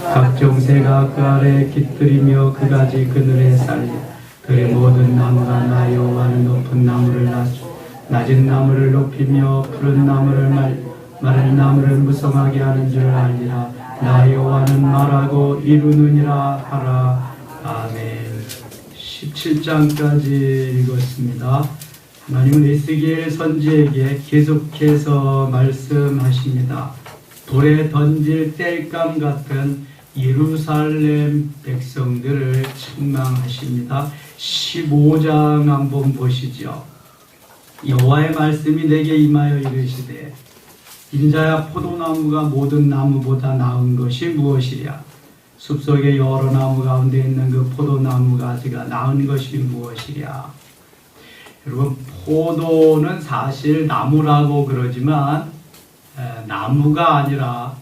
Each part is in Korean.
각종 새가 그 아래에 깃들이며 그 가지 그늘에 쌓리 들의 모든 나무가 나 여호와는 높은 나무를 낮은 나무를 높이며 푸른 나무를 마른 나무를 무성하게 하는 줄 알리라. 나 여호와는 말하고 이루느니라 하라. 아멘. 17장까지 읽었습니다. 하나님은 에스겔 선지에게 계속해서 말씀하십니다. 불에 던질 땔감 같은 예루살렘 백성들을 책망하십니다. 15장 한번 보시죠. 여호와의 말씀이 내게 임하여 이르시되 인자야, 포도나무가 모든 나무보다 나은 것이 무엇이랴? 숲속의 여러 나무 가운데 있는 그 포도나무 가지가 나은 것이 무엇이랴? 여러분, 포도는 사실 나무라고 그러지만 나무가 아니라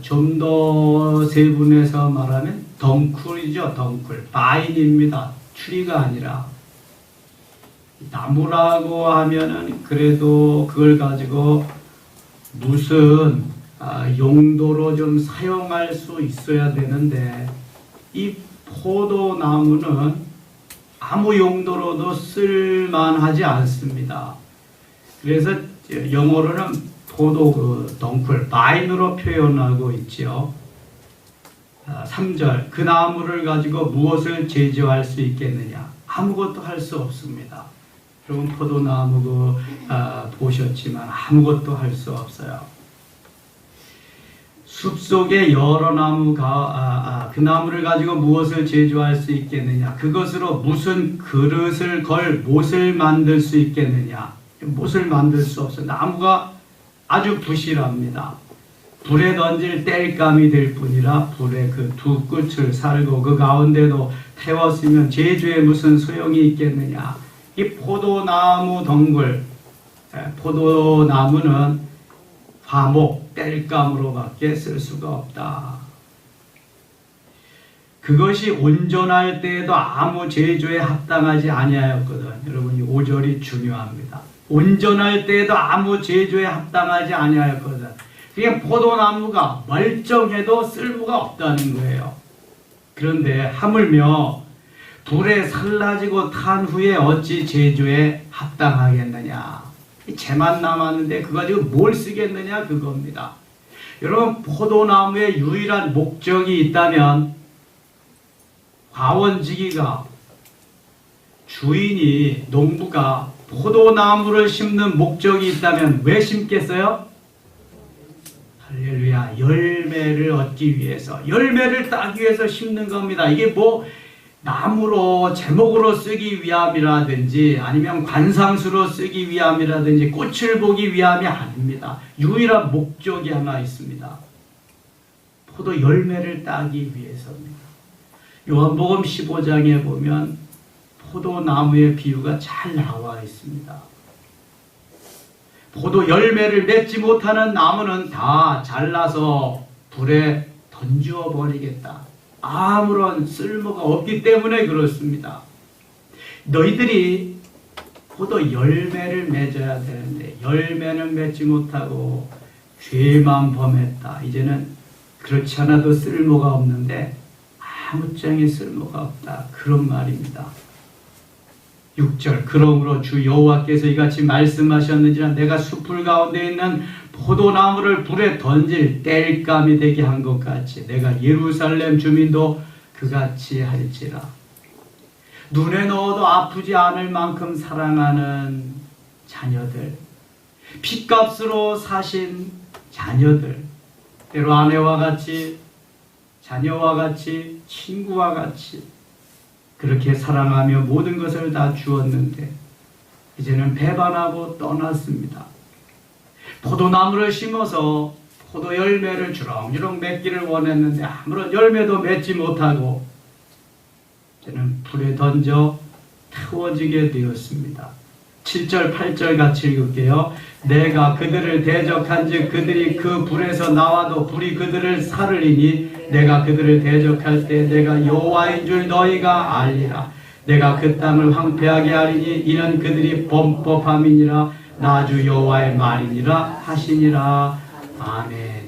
좀 더 세분해서 말하면 덩쿨이죠. 덩쿨, 바인입니다. 트리가 아니라. 나무라고 하면은 그래도 그걸 가지고 무슨 용도로 좀 사용할 수 있어야 되는데, 이 포도나무는 아무 용도로도 쓸만하지 않습니다. 그래서 영어로는 포도 덩쿨, 바인으로 표현하고 있죠. 3절, 그 나무를 가지고 무엇을 제조할 수 있겠느냐? 아무것도 할 수 없습니다. 여러분, 포도나무 보셨지만 아무것도 할 수 없어요. 숲속에 여러 나무가 그 나무를 가지고 무엇을 제조할 수 있겠느냐? 그것으로 무슨 그릇을 걸 못을 만들 수 있겠느냐? 못을 만들 수 없어요. 나무가 아주 부실합니다. 불에 던질 땔감이 될 뿐이라 불에 그 두 끝을 살고 그 가운데도 태웠으면 제주에 무슨 소용이 있겠느냐? 이 포도나무 덩굴, 포도나무는 화목, 땔감으로밖에 쓸 수가 없다. 그것이 온전할 때에도 아무 제조에 합당하지 아니하였거든. 여러분, 이 5절이 중요합니다. 온전할 때에도 아무 제조에 합당하지 아니하였거든. 그냥 포도나무가 멀쩡해도 쓸모가 없다는 거예요. 그런데 하물며 불에 살라지고 탄 후에 어찌 제조에 합당하겠느냐? 재만 남았는데 그거 가지고 뭘 쓰겠느냐? 그겁니다. 여러분, 포도나무의 유일한 목적이 있다면 화원지기가, 주인이, 농부가 포도나무를 심는 목적이 있다면 왜 심겠어요? 할렐루야, 열매를 얻기 위해서, 열매를 따기 위해서 심는 겁니다. 이게 뭐 나무로 제목으로 쓰기 위함이라든지 아니면 관상수로 쓰기 위함이라든지 꽃을 보기 위함이 아닙니다. 유일한 목적이 하나 있습니다. 포도 열매를 따기 위해서입니다. 요한복음 15장에 보면 포도나무의 비유가 잘 나와 있습니다. 포도 열매를 맺지 못하는 나무는 다 잘라서 불에 던져 버리겠다. 아무런 쓸모가 없기 때문에 그렇습니다. 너희들이 포도 열매를 맺어야 되는데 열매는 맺지 못하고 죄만 범했다. 이제는 그렇지 않아도 쓸모가 없는데 아무짝에 쓸모가 없다. 그런 말입니다. 6절, 그러므로 주 여호와께서 이같이 말씀하셨는지라 내가 숲풀 가운데 있는 포도나무를 불에 던질 땔감이 되게 한 것 같이 내가 예루살렘 주민도 그같이 할지라. 눈에 넣어도 아프지 않을 만큼 사랑하는 자녀들, 핏값으로 사신 자녀들, 때로 아내와 같이, 자녀와 같이, 친구와 같이 그렇게 사랑하며 모든 것을 다 주었는데 이제는 배반하고 떠났습니다. 포도나무를 심어서 포도 열매를 주렁주렁 맺기를 원했는데 아무런 열매도 맺지 못하고 이제는 불에 던져 태워지게 되었습니다. 7절 8절 같이 읽을게요. 내가 그들을 대적한즉 그들이 그 불에서 나와도 불이 그들을 살으리니 내가 그들을 대적할 때 내가 여호와인 줄 너희가 알리라. 내가 그 땅을 황폐하게 하리니 이는 그들이 범법함이니라. 나 주 여호와의 말이니라 하시니라. 아멘.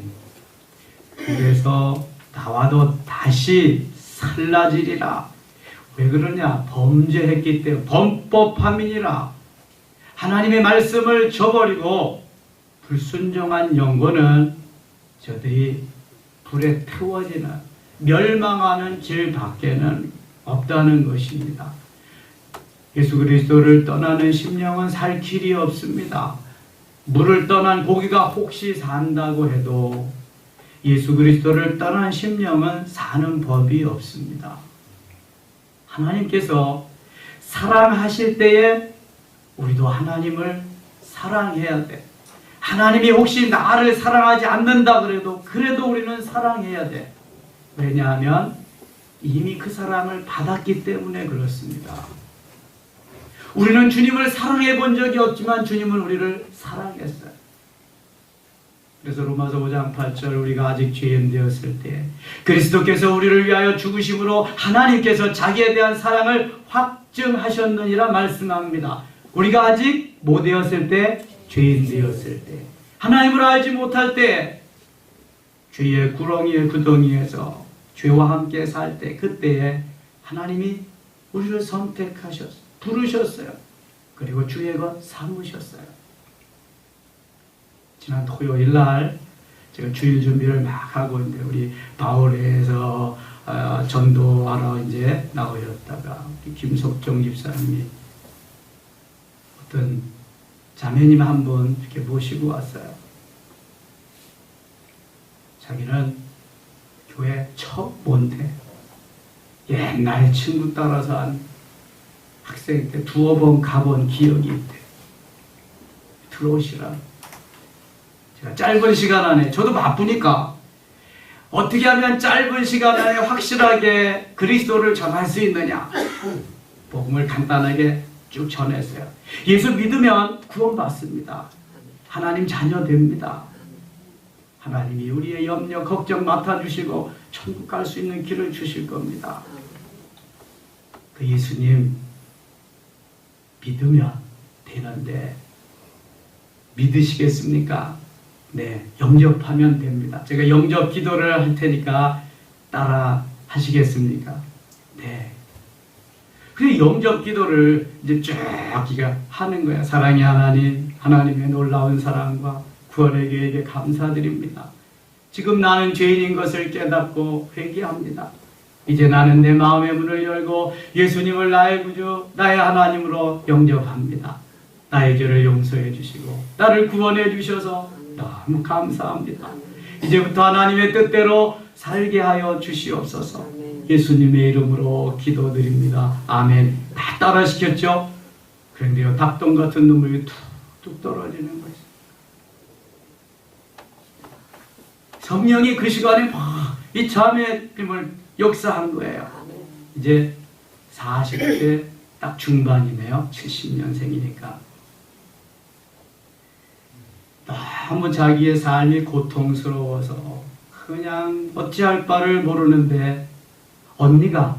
그래서 나와도 다시 살라지리라. 왜 그러냐? 범죄했기 때문에 범법함이니라. 하나님의 말씀을 저버리고 불순종한 영혼은 저들이 불에 태워지는 멸망하는 길 밖에는 없다는 것입니다. 예수 그리스도를 떠나는 심령은 살 길이 없습니다. 물을 떠난 고기가 혹시 산다고 해도 예수 그리스도를 떠난 심령은 사는 법이 없습니다. 하나님께서 사랑하실 때에 우리도 하나님을 사랑해야 돼. 하나님이 혹시 나를 사랑하지 않는다 그래도 우리는 사랑해야 돼. 왜냐하면 이미 그 사랑을 받았기 때문에 그렇습니다. 우리는 주님을 사랑해 본 적이 없지만 주님은 우리를 사랑했어요. 그래서 로마서 5장 8절 우리가 아직 죄인 되었을 때 그리스도께서 우리를 위하여 죽으심으로 하나님께서 자기에 대한 사랑을 확증하셨느니라 말씀합니다. 우리가 아직 뭐 되었을 때? 죄인 되었을 때, 하나님을 알지 못할 때, 죄의 구렁이의 구덩이에서 죄와 함께 살 때, 그때에 하나님이 우리를 선택하셨어요. 부르셨어요. 그리고 주의 것 삼으셨어요. 지난 토요일 날 제가 주일 준비를 막 하고 있는데 우리 바울에서 전도하러 이제 나오셨다가 김석종 집사님이 어떤 자매님 한 분 이렇게 모시고 왔어요. 자기는 교회 첫 뭔데 옛날 친구 따라서 한 학생 때 두어 번 가본 기억이 있대. 들어오시라. 제가 짧은 시간 안에, 저도 바쁘니까 어떻게 하면 짧은 시간 안에 확실하게 그리스도를 전할 수 있느냐. 복음을 간단하게 쭉 전했어요. 예수 믿으면 구원받습니다. 하나님 자녀 됩니다. 하나님이 우리의 염려, 걱정 맡아주시고 천국 갈 수 있는 길을 주실 겁니다. 그 예수님 믿으면 되는데 믿으시겠습니까? 네, 영접하면 됩니다. 제가 영접 기도를 할 테니까 따라 하시겠습니까? 네. 그 영접 기도를 이제 쭉 하는 거야. 사랑의 하나님, 하나님의 놀라운 사랑과 구원의 계획에 감사드립니다. 지금 나는 죄인인 것을 깨닫고 회개합니다. 이제 나는 내 마음의 문을 열고 예수님을 나의 구주, 나의 하나님으로 영접합니다. 나의 죄를 용서해 주시고 나를 구원해 주셔서 너무 감사합니다. 이제부터 하나님의 뜻대로 살게 하여 주시옵소서. 예수님의 이름으로 기도드립니다. 아멘. 다 따라 시켰죠? 그런데요, 닭똥 같은 눈물이 툭툭 떨어지는 거죠. 성령이 그 시간에 막 이 자매님을 역사한 거예요. 이제 40대 딱 중반이네요. 70년생이니까. 너무 자기의 삶이 고통스러워서 그냥 어찌할 바를 모르는데 언니가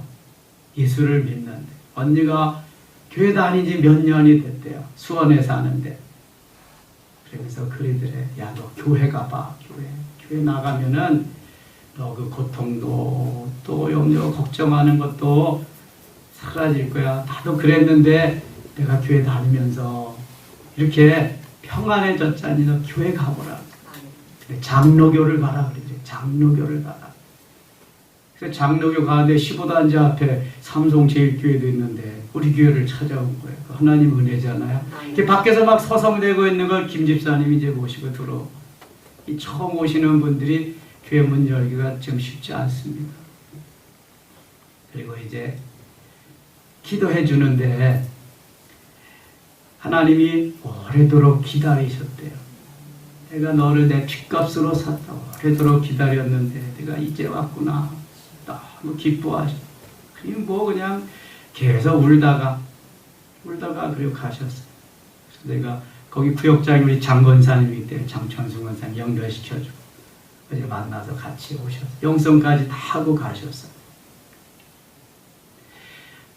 예수를 믿는데, 언니가 교회 다니지 몇 년이 됐대요. 수원에 사는데. 그러면서 그리더래. 야, 너 교회 가봐. 교회 나가면은 너 그 고통도 또 염려 걱정하는 것도 사라질 거야. 나도 그랬는데 내가 교회 다니면서 이렇게 평안해졌잖니. 너 교회 가보라. 근데 장로교를 가라 그러더래. 장로교를 가라. 그래서 장로교 가는데 15단지 앞에 삼성제일교회도 있는데 우리 교회를 찾아온 거예요. 하나님 은혜잖아요. 이렇게 밖에서 막 서성대고 있는 걸 김 집사님이 이제 모시고 들어. 이 처음 오시는 분들이 교회 문 열기가 좀 쉽지 않습니다. 그리고 이제 기도해 주는데 하나님이 오래도록 기다리셨대요. 내가 너를 내 핏값으로 샀다. 오래도록 기다렸는데 내가 이제 왔구나. 너무 기뻐하셨어. 그냥 계속 울다가 그리고 가셨어요. 그래서 내가 거기 구역장에 우리 장건사님이 있대요. 장천수 권사님 연결시켜주고 그래서 만나서 같이 오셨어요. 영성까지 다 하고 가셨어요.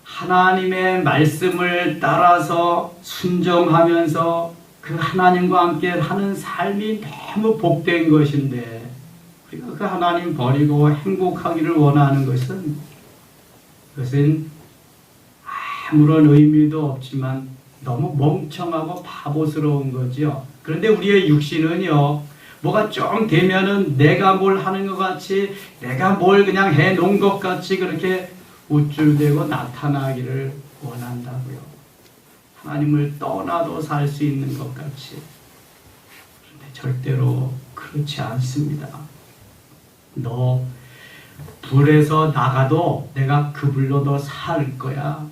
하나님의 말씀을 따라서 순종하면서 그 하나님과 함께 하는 삶이 너무 복된 것인데 우리가 그 하나님 버리고 행복하기를 원하는 그것은 아무런 의미도 없지만 너무 멍청하고 바보스러운 거죠. 그런데 우리의 육신은요, 뭐가 좀 되면은 내가 뭘 하는 것 같이, 내가 뭘 그냥 해 놓은 것 같이 그렇게 우쭐대고 나타나기를 원한다고요. 하나님을 떠나도 살 수 있는 것 같이. 그런데 절대로 그렇지 않습니다. 너 불에서 나가도 내가 그 불로 너 살 거야.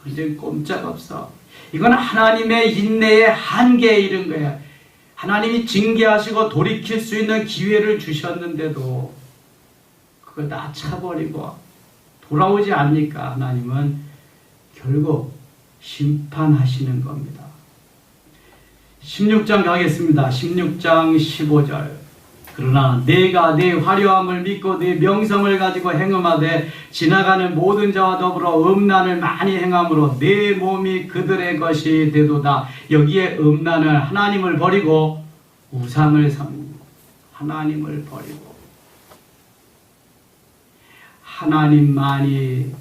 이제 꼼짝없어. 이건 하나님의 인내의 한계에 이른 거야. 하나님이 징계하시고 돌이킬 수 있는 기회를 주셨는데도 그걸 다 차버리고 돌아오지 않으니까 하나님은 결국 심판하시는 겁니다. 16장 가겠습니다. 16장 15절. 그러나 내가 네 화려함을 믿고 네 명성을 가지고 행음하되 지나가는 모든 자와 더불어 음란을 많이 행함으로 네 몸이 그들의 것이 되도다. 여기에 음란은 하나님을 버리고 우상을 삼는, 하나님을 버리고 하나님만이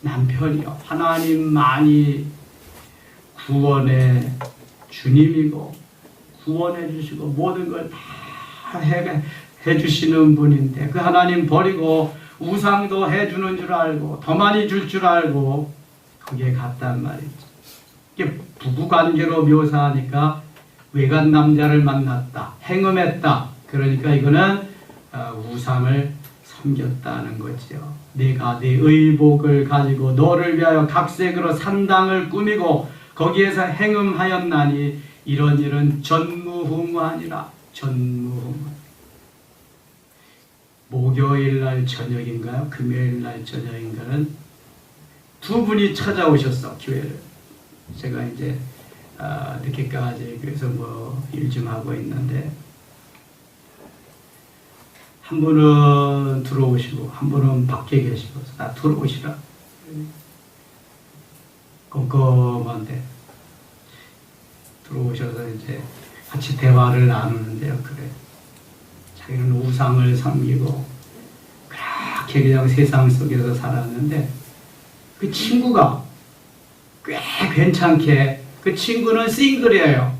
남편이요, 하나님만이 구원의 주님이고 구원해 주시고 모든 걸 다 해주시는 분인데 그 하나님 버리고 우상도 해주는 줄 알고 더 많이 줄 줄 알고 거기에 갔단 말이죠. 이게 부부관계로 묘사하니까 외간 남자를 만났다, 행음했다. 그러니까 이거는 우상을 섬겼다는 거죠. 내가 네 의복을 가지고 너를 위하여 각색으로 산당을 꾸미고 거기에서 행음하였나니 이런 일은 전무후무하니라. 전무후무. 목요일날 저녁인가요? 금요일날 저녁인가는 두 분이 찾아오셨어, 교회를. 제가 이제 늦게까지 그래서 뭐 일 좀 하고 있는데 한 분은 들어오시고 한 분은 밖에 계시고 나 들어오시라. 꼼꼼한데 들어오셔서 이제 같이 대화를 나누는데요. 그래. 자기는 우상을 섬기고 그렇게 그냥 세상 속에서 살았는데 그 친구가 꽤 괜찮게, 그 친구는 싱글이에요.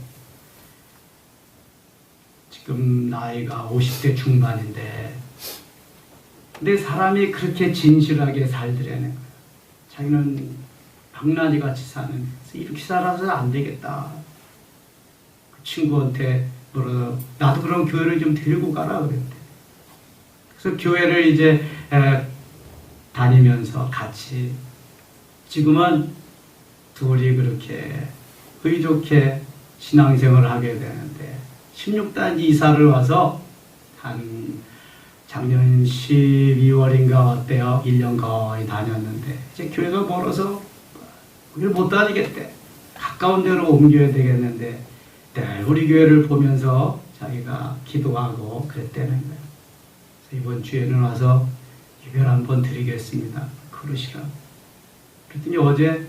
지금 나이가 50대 중반인데 근데 사람이 그렇게 진실하게 살더라는 거예요. 자기는 병나니 같이 사는, 이렇게 살아서 안 되겠다. 그 친구한테 물어서 나도 그럼 교회를 좀 데리고 가라 그랬대. 그래서 교회를 이제 다니면서 같이 지금은 둘이 그렇게 의좋게 신앙생활을 하게 되는데 16단 이사를 와서 한 작년 12월인가 왔대요. 1년 거의 다녔는데 이제 교회가 멀어서 우리를 못 다니겠대. 가까운 데로 옮겨야 되겠는데 늘 우리 교회를 보면서 자기가 기도하고 그랬다는 거예요. 그래서 이번 주에는 와서 예배를 한번 드리겠습니다. 그러시라. 그랬더니 어제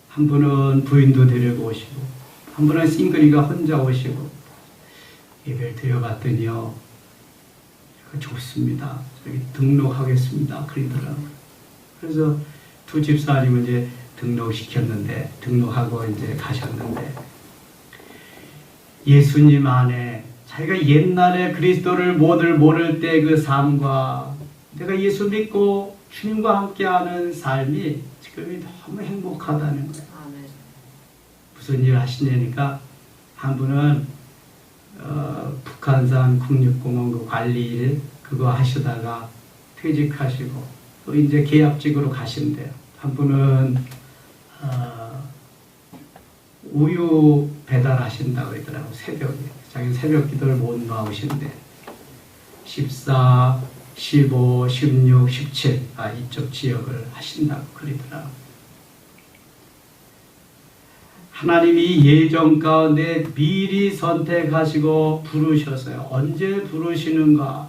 한 분은 부인도 데리고 오시고 한 분은 싱글이가 혼자 오시고 예배를 드려봤더니요, 좋습니다. 저기 등록하겠습니다. 그러더라고요. 그래서 두 집사님을 이제 등록시켰는데 등록하고 이제 가셨는데 예수님 안에 자기가 옛날에 그리스도를 모를 때 그 삶과 내가 예수 믿고 주님과 함께하는 삶이 지금이 너무 행복하다는 거예요. 아멘. 무슨 일 하시냐니까 한 분은 북한산 국립공원 관리 일 그거 하시다가 퇴직하시고 또 이제 계약직으로 가신대요. 한 분은 우유 배달하신다고 그러더라고요. 새벽에. 자기는 새벽 기도를 못 나오신대. 14, 15, 16, 17 이쪽 지역을 하신다고 그러더라고요. 하나님이 예정 가운데 미리 선택하시고 부르셨어요. 언제 부르시는가?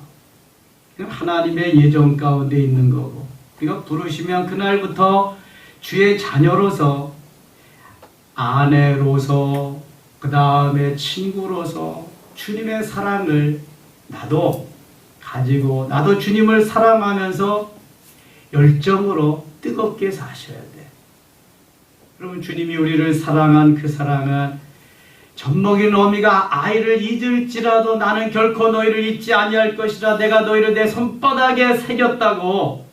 하나님의 예정 가운데 있는 거고 우리가 부르시면 그날부터 주의 자녀로서 아내로서 그 다음에 친구로서 주님의 사랑을 나도 가지고 나도 주님을 사랑하면서 열정으로 뜨겁게 사셔야 돼. 여러분, 주님이 우리를 사랑한 그 사랑은 젖먹인 어미가 아이를 잊을지라도 나는 결코 너희를 잊지 아니할 것이라 내가 너희를 내 손바닥에 새겼다고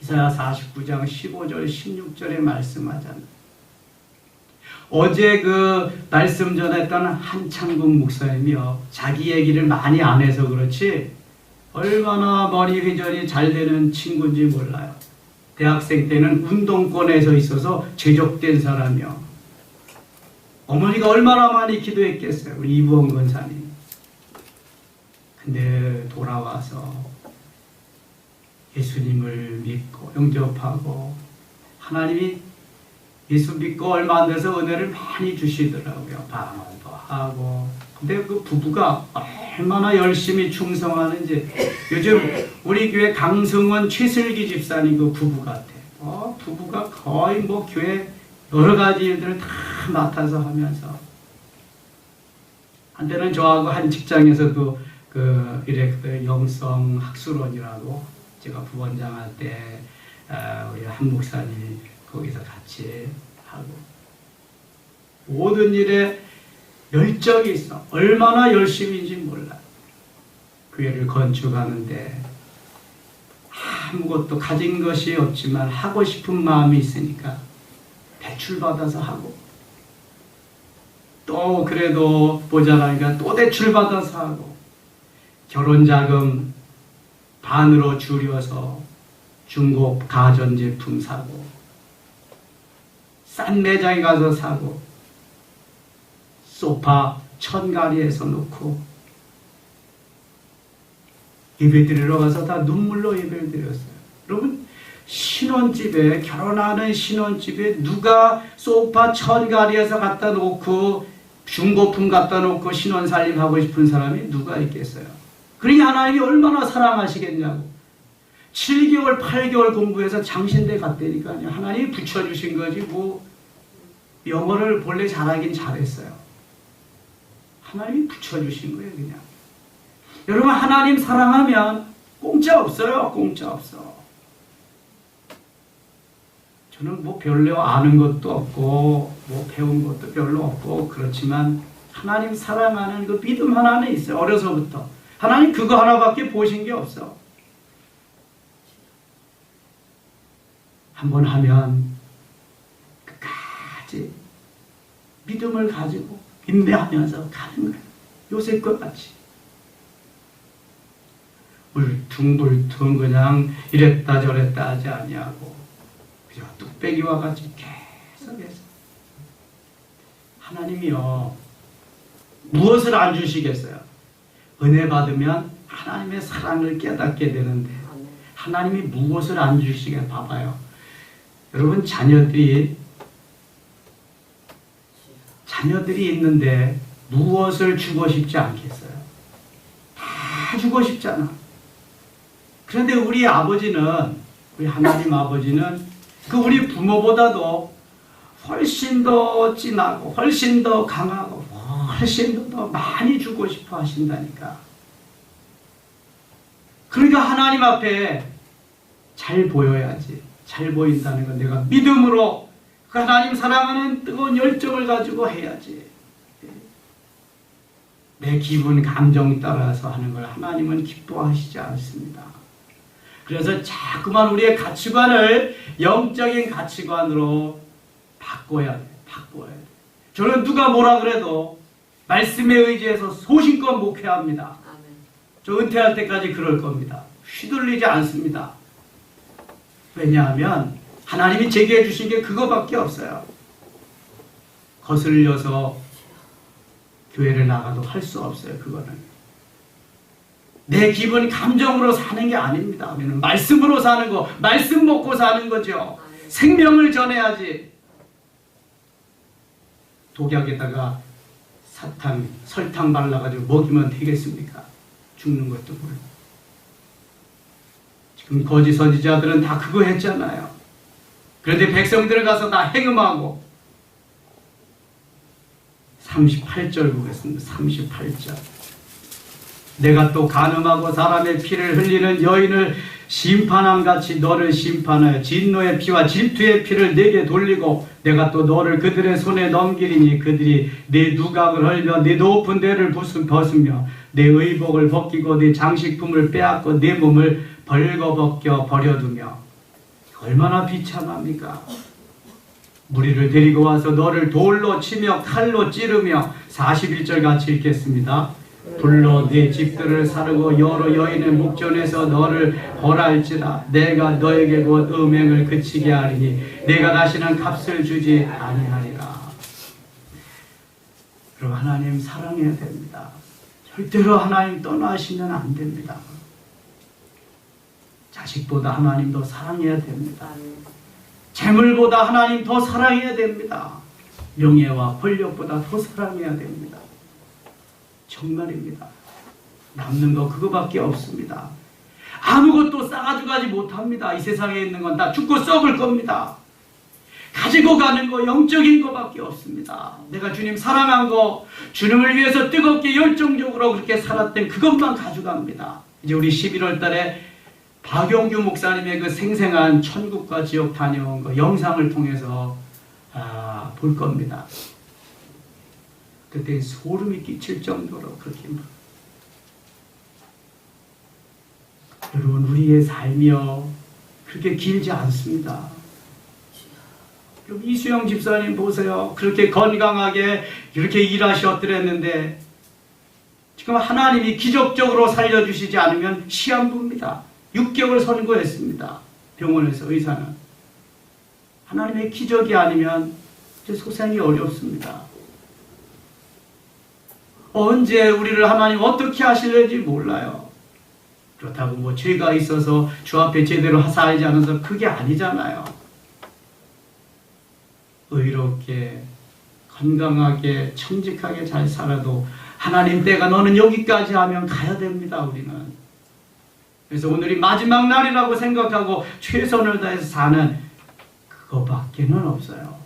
이사야 49장 15절 16절에 말씀하잖아요. 어제 그 말씀 전했던 한창국 목사님이요, 자기 얘기를 많이 안 해서 그렇지 얼마나 머리 회전이 잘 되는 친구인지 몰라요. 대학생 때는 운동권에서 있어서 제적된 사람이요. 어머니가 얼마나 많이 기도했겠어요, 우리 이부원 권사님. 근데 돌아와서 예수님을 믿고 영접하고 하나님이 예수 믿고 얼마 안 돼서 은혜를 많이 주시더라고요. 방언도 하고. 근데 그 부부가 얼마나 열심히 충성하는지. 요즘 우리 교회 강승원 최슬기 집사님 그 부부 같아. 부부가 거의 뭐 교회 여러 가지 일들을 다 맡아서 하면서. 한때는 저하고 한 직장에서도 그 영성 학술원이라고 제가 부원장 할 때 우리 한 목사님이 거기서 같이 하고, 모든 일에 열정이 있어. 얼마나 열심인지 몰라. 교회를 건축하는데 아무것도 가진 것이 없지만 하고 싶은 마음이 있으니까 대출받아서 하고, 또 그래도 모자라니까 또 대출받아서 하고, 결혼자금 반으로 줄여서 중고 가전제품 사고, 싼 매장에 가서 사고, 소파 천가리에서 놓고 예배드리러 가서 다 눈물로 예배를 드렸어요. 여러분, 신혼집에, 결혼하는 신혼집에 누가 소파 천가리에서 갖다 놓고 중고품 갖다 놓고 신혼살림 하고 싶은 사람이 누가 있겠어요? 그러니 하나님이 얼마나 사랑하시겠냐고. 7개월, 8개월 공부해서 장신대 갔다니까요. 하나님이 붙여주신 거지 뭐 영어를 본래 잘하긴 잘했어요. 하나님이 붙여주신 거예요, 그냥. 여러분, 하나님 사랑하면 공짜 없어요. 공짜 없어. 저는 뭐 별로 아는 것도 없고 뭐 배운 것도 별로 없고 그렇지만 하나님 사랑하는 그 믿음 하나는 있어요. 어려서부터. 하나님 그거 하나밖에 보신 게 없어. 한번 하면 끝까지 믿음을 가지고 인내하면서 가는 거예요. 요셉과 같이. 울퉁불퉁 그냥 이랬다 저랬다 하지 아니하고 그저 뚝배기와 같이 계속해서. 하나님이요, 무엇을 안 주시겠어요? 은혜 받으면 하나님의 사랑을 깨닫게 되는데 하나님이 무엇을 안 주시게. 봐봐요. 여러분, 자녀들이 있는데 무엇을 주고 싶지 않겠어요? 다 주고 싶잖아. 그런데 우리 아버지는, 우리 하나님 아버지는 그 우리 부모보다도 훨씬 더 진하고 훨씬 더 강하고 훨씬 더 많이 주고 싶어 하신다니까. 그러니까 하나님 앞에 잘 보여야지. 잘 보인다는 건 내가 믿음으로 그 하나님 사랑하는 뜨거운 열정을 가지고 해야지. 내 기분, 감정 따라서 하는 걸 하나님은 기뻐하시지 않습니다. 그래서 자꾸만 우리의 가치관을 영적인 가치관으로 바꿔야 돼. 바꿔야 돼. 저는 누가 뭐라 그래도 말씀에 의지해서 소신껏 목회합니다. 저 은퇴할 때까지 그럴 겁니다. 휘둘리지 않습니다. 왜냐하면 하나님이 제게 해주신 게 그거밖에 없어요. 거슬려서 교회를 나가도 할 수 없어요. 그거는 내 기분 감정으로 사는 게 아닙니다. 말씀으로 사는 거, 말씀 먹고 사는 거죠. 생명을 전해야지. 독약에다가 사탕, 설탕 발라가지고 먹이면 되겠습니까? 죽는 것도 모르고. 지금 거짓 선지자들은 다 그거 했잖아요. 그런데 백성들 가서 다 행음하고. 38절 보겠습니다. 38절. 내가 또 간음하고 사람의 피를 흘리는 여인을 심판함같이 너를 심판하여 진노의 피와 질투의 피를 내게 돌리고 내가 또 너를 그들의 손에 넘기리니 그들이 내 누각을 헐며 내 높은 데를 벗으며 내 의복을 벗기고 내 장식품을 빼앗고 내 몸을 벌거벗겨 버려두며. 얼마나 비참합니까? 무리를 데리고 와서 너를 돌로 치며 칼로 찌르며 41절 같이 읽겠습니다. 불러 네 집들을 사르고 여러 여인의 목전에서 너를 벌할지라. 내가 너에게 곧 음행을 그치게 하리니 내가 다시는 값을 주지 아니하리라. 그럼 하나님 사랑해야 됩니다. 절대로 하나님 떠나시면 안 됩니다. 자식보다 하나님 더 사랑해야 됩니다. 재물보다 하나님 더 사랑해야 됩니다. 명예와 권력보다 더 사랑해야 됩니다. 정말입니다. 남는 거 그거밖에 없습니다. 아무것도 싸가지고 가지 못합니다. 이 세상에 있는 건 다 죽고 썩을 겁니다. 가지고 가는 거 영적인 거밖에 없습니다. 내가 주님 사랑한 거, 주님을 위해서 뜨겁게 열정적으로 그렇게 살았던 그것만 가져갑니다. 이제 우리 11월 달에 박용규 목사님의 그 생생한 천국과 지옥 다녀온 거 영상을 통해서 볼 겁니다. 그때 소름이 끼칠 정도로 그렇게 여러분, 우리의 삶이요 그렇게 길지 않습니다. 이수영 집사님 보세요. 그렇게 건강하게 이렇게 일하셨더랬는데 지금 하나님이 기적적으로 살려주시지 않으면 시한부입니다. 6개월 선고했습니다. 병원에서 의사는. 하나님의 기적이 아니면 이제 소생이 어렵습니다. 언제 우리를 하나님 어떻게 하실는지 몰라요. 그렇다고 뭐 죄가 있어서 주 앞에 제대로 살지 않아서 그게 아니잖아요. 의롭게 건강하게 청직하게 잘 살아도 하나님 때가 너는 여기까지 하면 가야 됩니다. 우리는. 그래서 오늘이 마지막 날이라고 생각하고 최선을 다해서 사는 그거밖에는 없어요.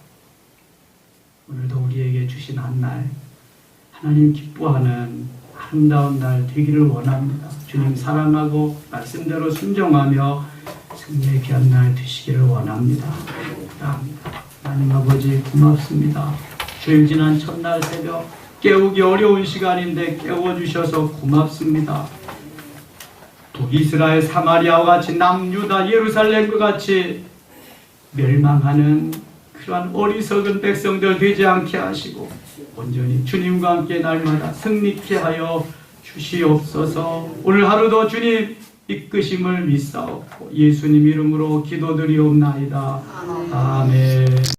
오늘도 우리에게 주신 한 날 하나님 기뻐하는 아름다운 날 되기를 원합니다. 주님 사랑하고 말씀대로 순종하며 승리의 귀한 날 되시기를 원합니다. 감사합니다. 하나님 아버지 고맙습니다. 주일 지난 첫날 새벽 깨우기 어려운 시간인데 깨워주셔서 고맙습니다. 북이스라엘 사마리아와 같이 남유다 예루살렘과 같이 멸망하는 그러한 어리석은 백성들 되지 않게 하시고 온전히 주님과 함께 날마다 승리케 하여 주시옵소서. 오늘 하루도 주님 이끄심을 믿사옵고 예수님 이름으로 기도드리옵나이다. 아멘.